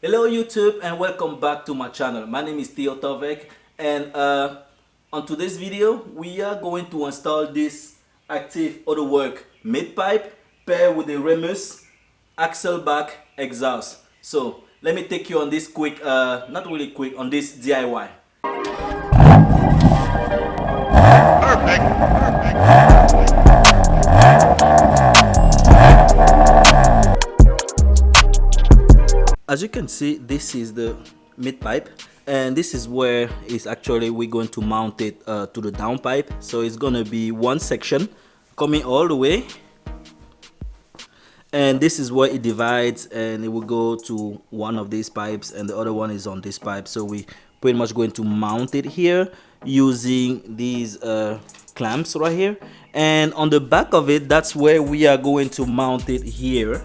Hello YouTube and welcome back to my channel. My name is Autowerke, and on today's video we are going to install this active Autowerke midpipe paired with the Remus axle back exhaust. So let me take you on this quick, not really quick, on this DIY. As you can see, this is the midpipe, and this is where it's actually we're going to mount it to the downpipe. So it's gonna be one section coming all the way, and this is where it divides, and it will go to one of these pipes and the other one is on this pipe. So we pretty much going to mount it here using these clamps right here, and on the back of it, that's where we are going to mount it here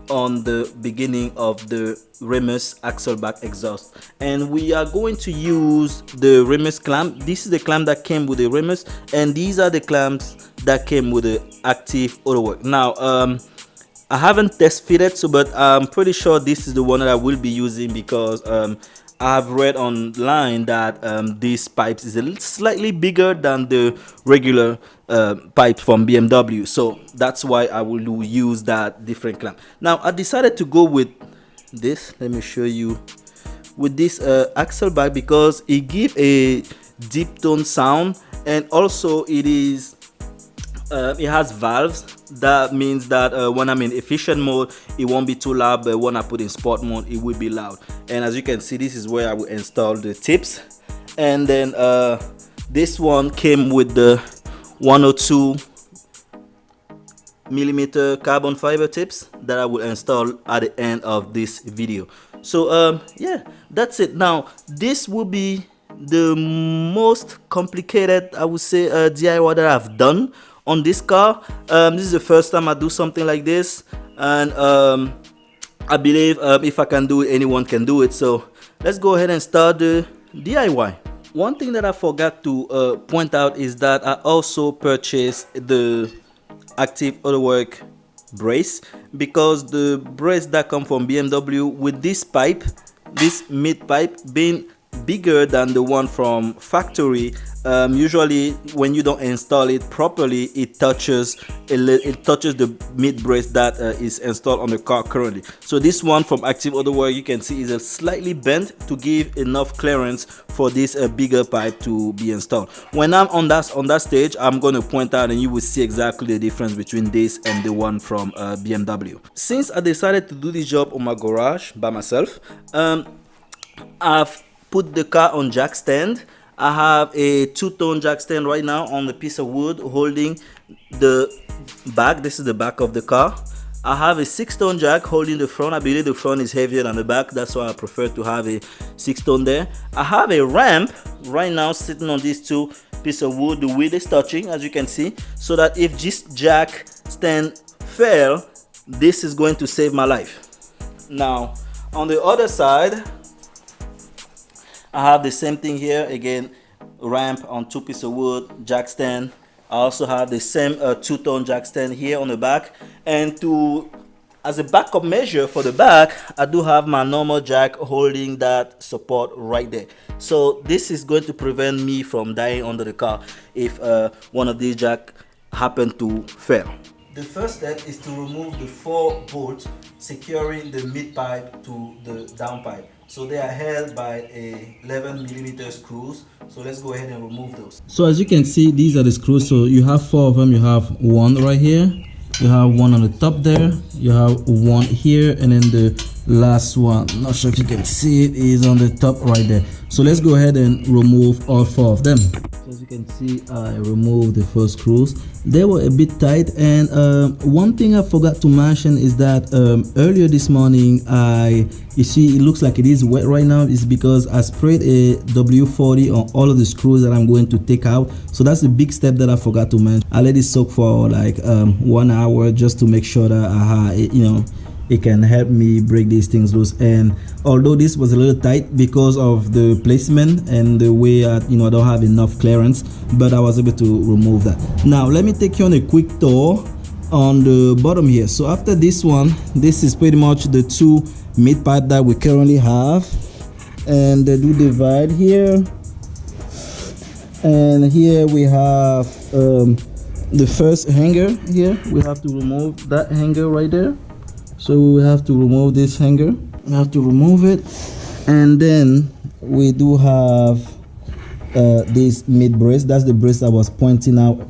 on the beginning of the Remus axle back exhaust. And we are going to use the Remus clamp. This is the clamp that came with the Remus, and these are the clamps that came with the active Autowerke. Now I haven't test fitted, but I'm pretty sure this is the one that I will be using, because I've read online that this pipe is a little slightly bigger than the regular pipe from BMW, so that's why I will use that different clamp. Now I decided to go with this, let me show you, with this axle back, because it gives a deep tone sound, and also it is it has valves. That means that when I'm in efficient mode it won't be too loud, but when I put in sport mode it will be loud. And as you can see, this is where I will install the tips, and then this one came with the 102mm carbon fiber tips that I will install at the end of this video. So yeah, that's it. Now this will be the most complicated, I would say, DIY that I've done on this car. This is the first time I do something like this, and I believe if I can do it, anyone can do it. So let's go ahead and start the DIY. One thing that I forgot to point out is that I also purchased the active Autowerke brace, because the brace that come from BMW with this pipe, this mid pipe being bigger than the one from factory, usually when you don't install it properly, it touches the mid brace that is installed on the car currently. So this one from active Autowerke, you can see, is a slightly bent to give enough clearance for this bigger pipe to be installed. When I'm on that stage, I'm going to point out and you will see exactly the difference between this and the one from BMW. Since I decided to do this job on my garage by myself, I've put the car on jack stand. I have a two-tone jack stand right now on the piece of wood holding the back. This is the back of the car. I have a 6-tone jack holding the front. I believe the front is heavier than the back, that's why I prefer to have a 6-tone there. I have a ramp right now sitting on these two pieces of wood. The wheel is touching, as you can see, so that if this jack stand fell, this is going to save my life. Now on the other side, I have the same thing here, again, ramp on 2 pieces of wood, jack stand. I also have the same 2-tone jack stand here on the back, and as a backup measure for the back, I do have my normal jack holding that support right there. So this is going to prevent me from dying under the car if one of these jack happen to fail. The first step is to remove the 4 bolts securing the mid pipe to the down pipe. So they are held by a 11mm screws. So let's go ahead and remove those. So as you can see, these are the screws. So you have 4 of them. You have one right here, you have one on the top there, you have one here, and then the last one, not sure if you can see it, is on the top right there. So let's go ahead and remove all 4 of them. So as you can see, I removed the 4 screws. They were a bit tight, and one thing I forgot to mention is that earlier this morning, you see it looks like it is wet right now. It's because I sprayed a W40 on all of the screws that I'm going to take out. So that's the big step that I forgot to mention. I let it soak for like 1 hour just to make sure that it can help me break these things loose. And although this was a little tight because of the placement and the way I don't have enough clearance, but I was able to remove that. Now let me take you on a quick tour on the bottom here. So after this one, this is pretty much the 2 mid pipe that we currently have, and they do divide here. And here we have the first hanger. Here we have to remove that hanger right there, so we have to remove this hanger. We have to remove it, and then we do have this mid brace. That's the brace I was pointing out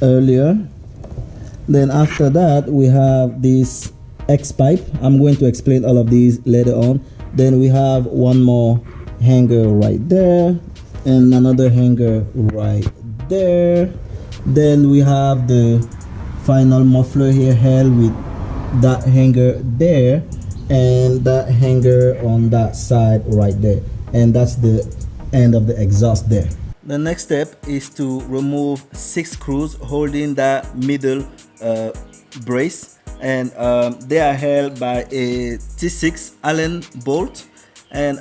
earlier. Then after that we have this X pipe. I'm going to explain all of these later on. Then we have one more hanger right there and another hanger right there. Then we have the final muffler here held with that hanger there and that hanger on that side right there, and that's the end of the exhaust there. The next step is to remove 6 screws holding that middle brace, and they are held by a T6 Allen bolt, and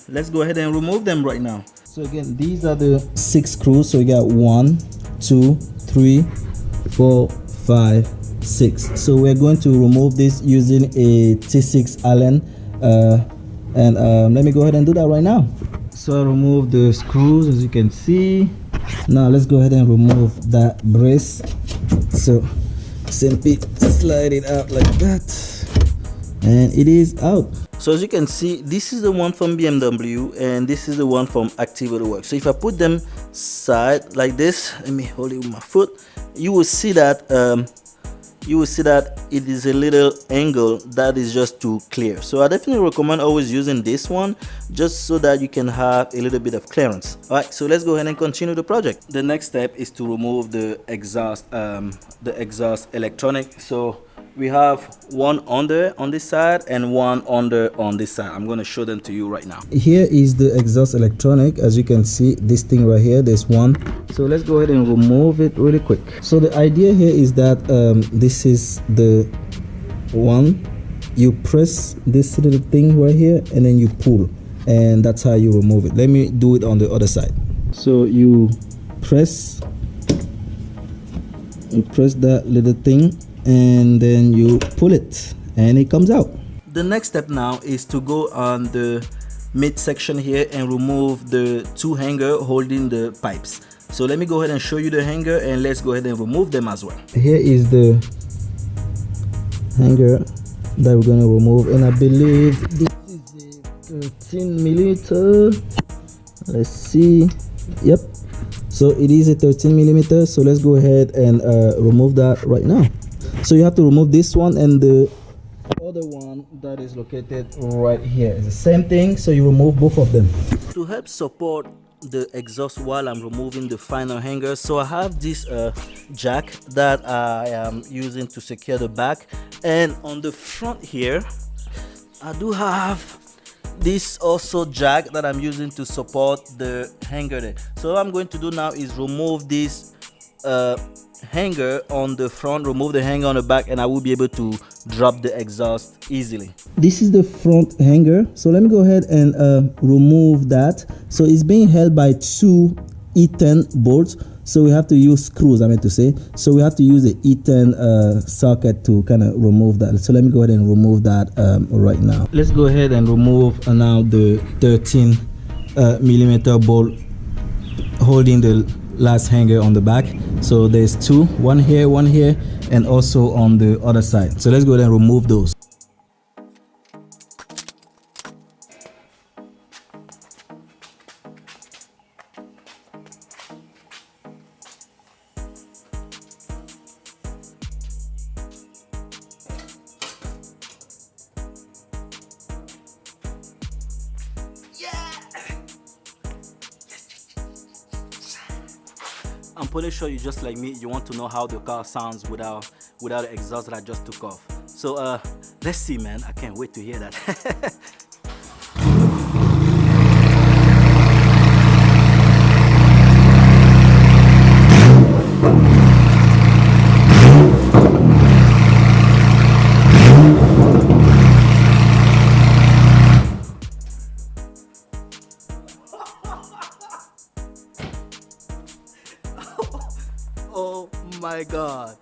let's go ahead and remove them right now. So again, these are the 6 screws. So we got 1, 2, 3, 4, 5, 6. So we're going to remove this using a T6 Allen, and let me go ahead and do that right now. So I remove the screws, as you can see. Now let's go ahead and remove that brace. So simply slide it out like that, and it is out. So as you can see, this is the one from BMW and this is the one from Autowerke. So if I put them side like this, let me hold it with my foot, you will see that it is a little angle that is just too clear. So I definitely recommend always using this one, just so that you can have a little bit of clearance. All right, so let's go ahead and continue the project. The next step is to remove the exhaust electronic. So we have one under on this side and one under on this side. I'm going to show them to you right now. Here is the exhaust electronic. As you can see, this thing right here, there's one. So let's go ahead and remove it really quick. So the idea here is that this is the one. You press this little thing right here and then you pull, and that's how you remove it. Let me do it on the other side. So you press that little thing, and then you pull it and it comes out. The next step now is to go on the mid section here and remove the 2 hanger holding the pipes. So let me go ahead and show you the hanger, and let's go ahead and remove them as well. Here is the hanger that we're going to remove, and I believe this is a 13 millimeter. Let's see. Yep, so it is a 13 millimeter. So let's go ahead and remove that right now. So you have to remove this one and the other one that is located right here. It's the same thing, so you remove both of them. To help support the exhaust while I'm removing the final hanger, so I have this jack that I am using to secure the back, and on the front here I do have this also jack that I'm using to support the hanger there. So what I'm going to do now is remove this hanger on the front, remove the hanger on the back, and I will be able to drop the exhaust easily. This is the front hanger, so let me go ahead and remove that. So it's being held by 2 E10 bolts, so we have to use screws, I meant to say. So we have to use the E10 socket to kind of remove that. So let me go ahead and remove that right now. Let's go ahead and remove now the 13 millimeter bolt holding the last hanger on the back. So there's 2, one here, and also on the other side. So let's go ahead and remove those. I'm pretty sure you just like me, you want to know how the car sounds without the exhaust that I just took off. So let's see, man. I can't wait to hear that. Oh my god,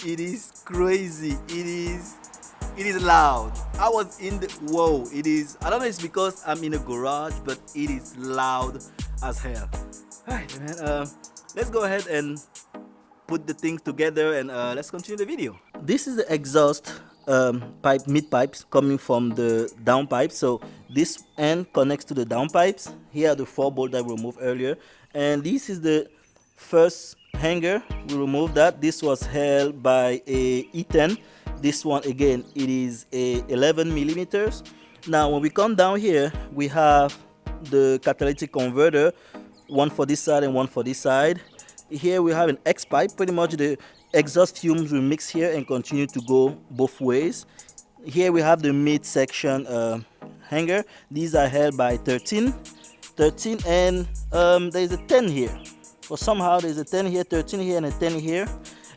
it is crazy, it is loud. I was in the, whoa, it is, I don't know if it's because I'm in a garage, but it is loud as hell. Alright, man, let's go ahead and put the things together, and let's continue the video. This is the exhaust pipe, mid pipes coming from the downpipe. So this end connects to the downpipes. Here are the 4 bolts that we removed earlier, and this is the first hanger. We removed that. This was held by a E10. This one again, it is a 11 millimeters. Now when we come down here, we have the catalytic converter, one for this side and one for this side. Here we have an X pipe. Pretty much the exhaust fumes will mix here and continue to go both ways. Here we have the mid section hanger. These are held by 13, and there's a 10 here. So somehow there's a 10 here, 13 here, and a 10 here.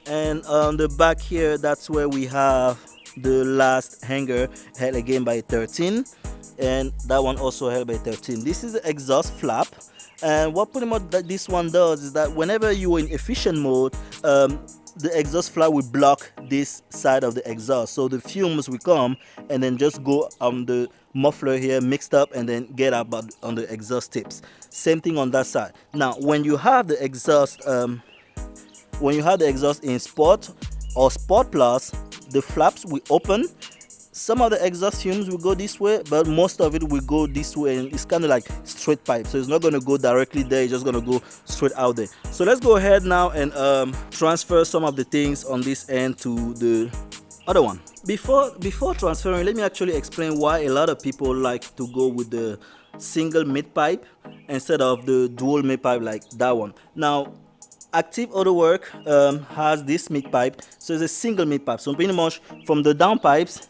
And on the back here, that's where we have the last hanger, held again by 13, and that one also held by 13. This is the exhaust flap, and what pretty much that this one does is that whenever you are in efficient mode, the exhaust flap will block this side of the exhaust, so the fumes will come and then just go on the muffler here, mixed up, and then get up on the exhaust tips. Same thing on that side. Now when you have the exhaust in Sport or Sport Plus, the flaps will open. Some of the exhaust fumes will go this way, but most of it will go this way, and it's kind of like straight pipe, so it's not going to go directly there, it's just going to go straight out there. So let's go ahead now and transfer some of the things on this end to the other one. Before transferring, let me actually explain why a lot of people like to go with the single mid pipe instead of the dual mid pipe like that one. Now Active Autowerke has this mid pipe, so it's a single mid pipe. So pretty much from the down pipes,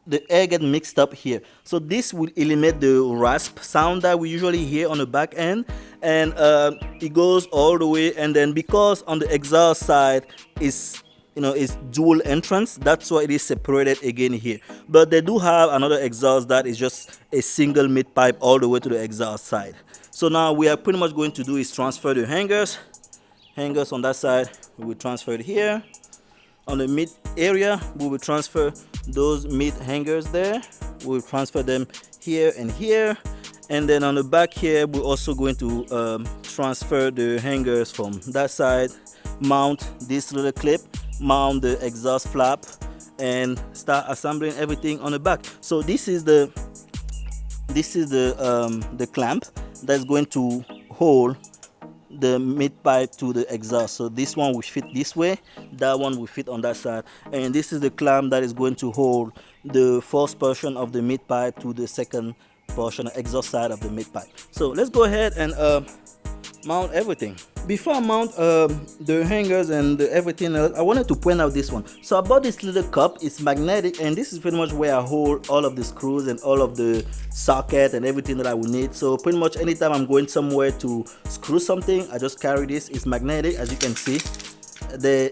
the air gets mixed up here. So this will eliminate the rasp sound that we usually hear on the back end, and it goes all the way. And then because on the exhaust side is, it's dual entrance, that's why it is separated again here. But they do have another exhaust that is just a single mid pipe all the way to the exhaust side. So now we are pretty much going to do is transfer the hangers on that side. We will transfer it here. On the mid area, we will transfer those mid hangers there. We will transfer them here and here. And then on the back here, we're also going to transfer the hangers from that side, mount this little clip, mount the exhaust flap, and start assembling everything on the back. So this is the clamp that's going to hold the mid pipe to the exhaust. So this one will fit this way, that one will fit on that side, and this is the clamp that is going to hold the first portion of the mid pipe to the second portion, exhaust side of the mid pipe. So let's go ahead and mount everything. Before I mount the hangers and everything else, I wanted to point out this one. So I bought this little cup. It's magnetic, and this is pretty much where I hold all of the screws and all of the socket and everything that I will need. So pretty much anytime I'm going somewhere to screw something, I just carry this. It's magnetic, as you can see.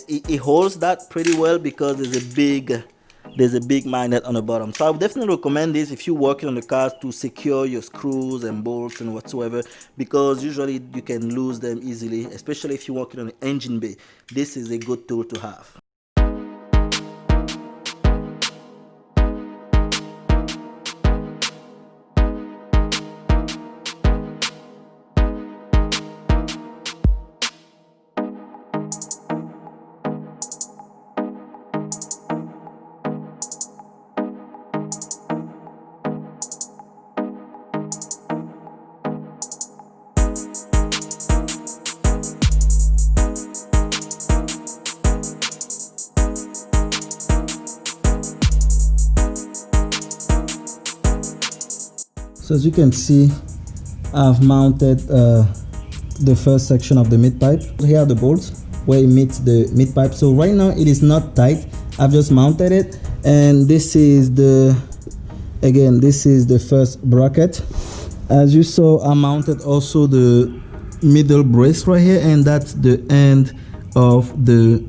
It holds that pretty well because there's a big magnet on the bottom. So I would definitely recommend this if you're working on the car to secure your screws and bolts and whatsoever, because usually you can lose them easily, especially if you're working on the engine bay. This is a good tool to have. So as you can see, I've mounted the first section of the mid pipe. Here are the bolts where it meets the mid pipe. So right now it is not tight. I've just mounted it, and this is the first bracket. As you saw, I mounted also the middle brace right here, and that's the end of the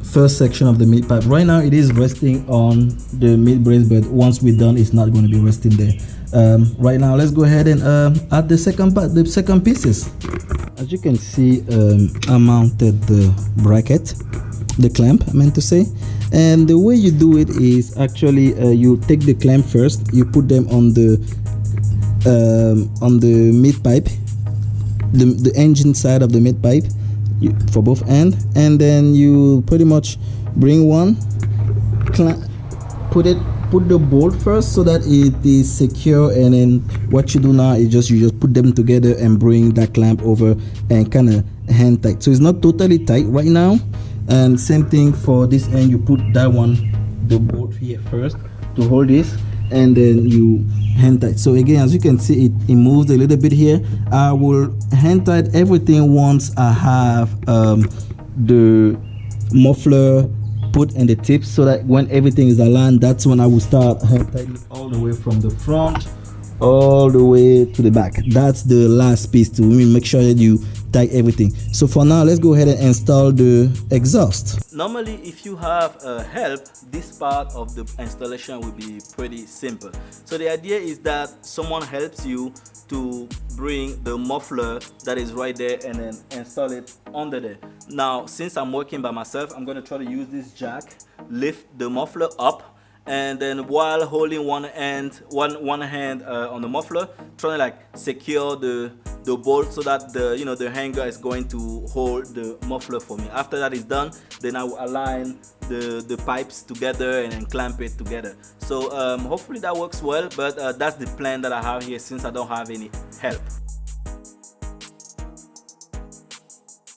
first section of the mid pipe. Right now it is resting on the mid brace, but once we're done, it's not going to be resting there. Right now let's go ahead and add the second part, the second pieces. As you can see, I mounted the bracket, the clamp I meant to say, and the way you do it is actually you take the clamp first, you put them on the mid pipe, the engine side of the mid pipe for both ends, and then you pretty much bring one, put the bolt first so that it is secure, and then what you do now is you just put them together and bring that clamp over and kind of hand tight. So it's not totally tight right now, and same thing for this end, you put that one, the bolt here first to hold this, and then you hand tight. So again, as you can see, it moves a little bit here. I will hand tight everything once I have the muffler put in the tips, so that when everything is aligned, that's when I will start hand tightening all the way from the front all the way to the back. That's the last piece to make sure that you tight everything. So for now, let's go ahead and install the exhaust. Normally, if you have help, this part of the installation will be pretty simple. So the idea is that someone helps you to bring the muffler that is right there and then install it under there. Now, since I'm working by myself, I'm going to try to use this jack, lift the muffler up, and then while holding one hand on the muffler, trying to like secure the bolt so that the hanger is going to hold the muffler for me. After that is done, then I will align the pipes together and then clamp it together. So hopefully that works well, but that's the plan that I have here since I don't have any help.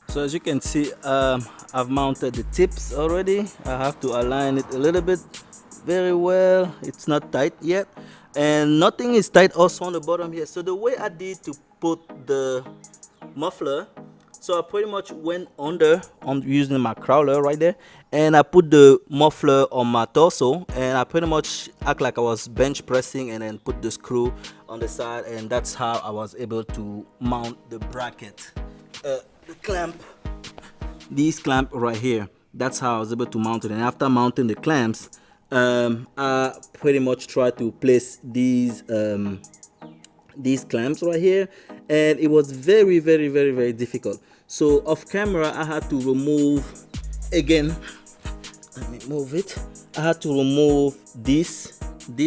So as you can see, I've mounted the tips already. I have to align it a little bit very well. It's not tight yet, and nothing is tight also on the bottom here. So the way I did to put the muffler, so I pretty much went under on using my crawler right there, and I put the muffler on my torso, and I pretty much act like I was bench pressing, and then put the screw on the side, and that's how I was able to mount the bracket, the clamp, this clamp right here. That's how I was able to mount it. And after mounting the clamps, I pretty much try to place these clamps right here, and it was very difficult. So off camera, I had to remove, again, let me move it, I had to remove this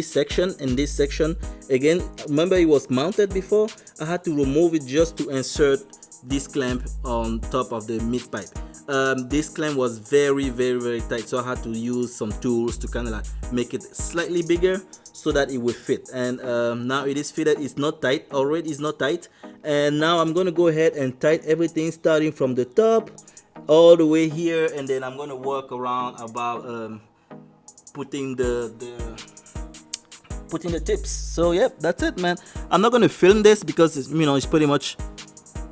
section and this section. Again, remember it was mounted before, I had to remove it just to insert this clamp on top of the mid pipe. This clamp was very tight, so I had to use some tools to kind of like make it slightly bigger so that it would fit. And now it is fitted. It's not tight already, it's not tight. And now I'm going to go ahead and tighten everything starting from the top all the way here, and then I'm going to work around about putting the tips. So yep, that's it, man. I'm not going to film this because it's pretty much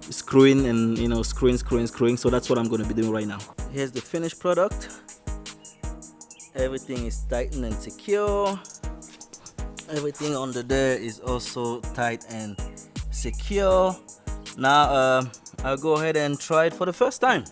screwing and screwing, so that's what I'm going to be doing right now. Here's the finished product. Everything is tightened and secure. Everything under there is also tight and secure. Now I'll go ahead and try it for the first time.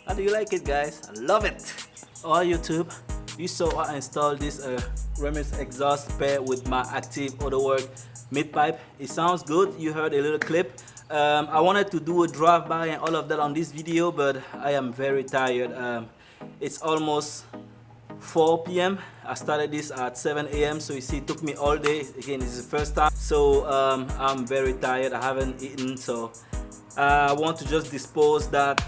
How do you like it, guys? I love it. Oh, YouTube, you saw I installed this Remus exhaust pair with my active Autowerke Midpipe. It sounds good. You heard a little clip. I wanted to do a drive-by and all of that on this video, but I am very tired. It's almost 4 p.m. I started this at 7 a.m. so you see it took me all day. Again, this is the first time, so I'm very tired. I haven't eaten, so I want to just dispose that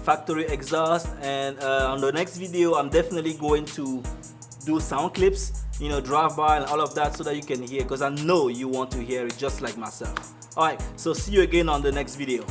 factory exhaust, and on the next video I'm definitely going to do sound clips, you know, drive by and all of that, so that you can hear, because I know you want to hear it just like myself. All right, so see you again on the next video.